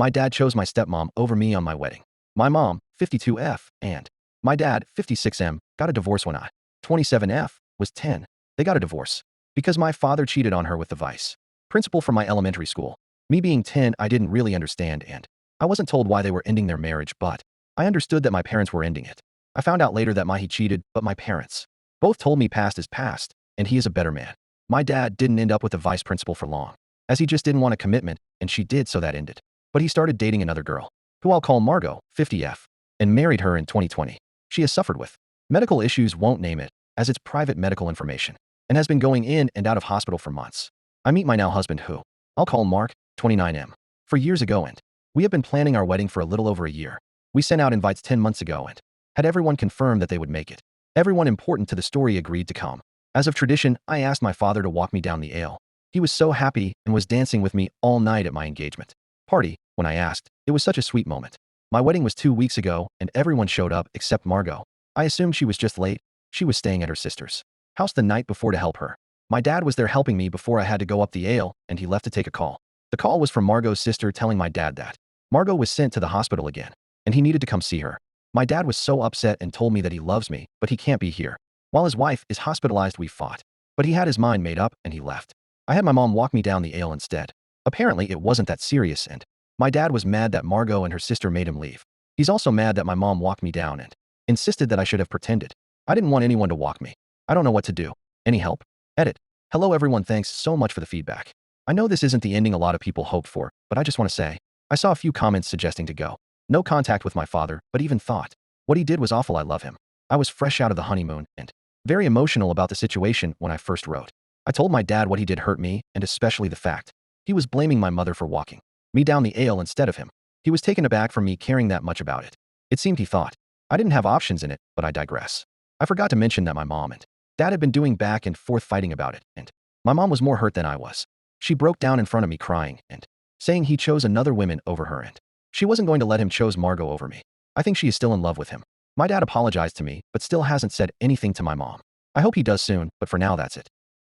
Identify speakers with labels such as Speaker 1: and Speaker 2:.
Speaker 1: My dad chose my stepmom over me on my wedding. My mom, 52F, and my dad, 56M, got a divorce when I, 27F, was 10. They got a divorce because my father cheated on her with the vice principal from my elementary school. Me being 10, I didn't really understand, and I wasn't told why they were ending their marriage, but I understood that my parents were ending it. I found out later that he cheated, but my parents both told me past is past, and he is a better man. My dad didn't end up with the vice principal for long, as he just didn't want a commitment, and she did, so that ended. But he started dating another girl, who I'll call Margot, 50F, and married her in 2020. She has suffered with medical issues, won't name it, as it's private medical information, and has been going in and out of hospital for months. I meet my now husband, who I'll call Mark, 29M, for years ago, and we have been planning our wedding for a little over a year. We sent out invites 10 months ago and had everyone confirm that they would make it. Everyone important to the story agreed to come. As of tradition, I asked my father to walk me down the aisle. He was so happy and was dancing with me all night at my engagement party. When I asked, it was such a sweet moment. My wedding was 2 weeks ago and everyone showed up except Margot. I assumed she was just late. She was staying at her sister's house the night before to help her. My dad was there helping me before I had to go up the aisle, and he left to take a call. The call was from Margot's sister telling my dad that Margot was sent to the hospital again, and he needed to come see her. My dad was so upset and told me that he loves me, but he can't be here. While his wife is hospitalized, we fought. But he had his mind made up, and he left. I had my mom walk me down the aisle instead. Apparently, it wasn't that serious, and my dad was mad that Margot and her sister made him leave. He's also mad that my mom walked me down and insisted that I should have pretended. I didn't want anyone to walk me. I don't know what to do. Any help? Edit. Hello everyone, thanks so much for the feedback. I know this isn't the ending a lot of people hoped for, but I just want to say, I saw a few comments suggesting to go. No contact with my father, but even thought. What he did was awful, I love him. I was fresh out of the honeymoon and very emotional about the situation when I first wrote. I told my dad what he did hurt me, and especially the fact he was blaming my mother for walking me down the aisle instead of him. He was taken aback from me caring that much about it. It seemed he thought I didn't have options in it, but I digress. I forgot to mention that my mom and dad had been doing back and forth fighting about it, and my mom was more hurt than I was. She broke down in front of me crying and saying he chose another woman over her and she wasn't going to let him choose Margot over me. I think she is still in love with him. My dad apologized to me, but still hasn't said anything to my mom. I hope he does soon, but for now that's it.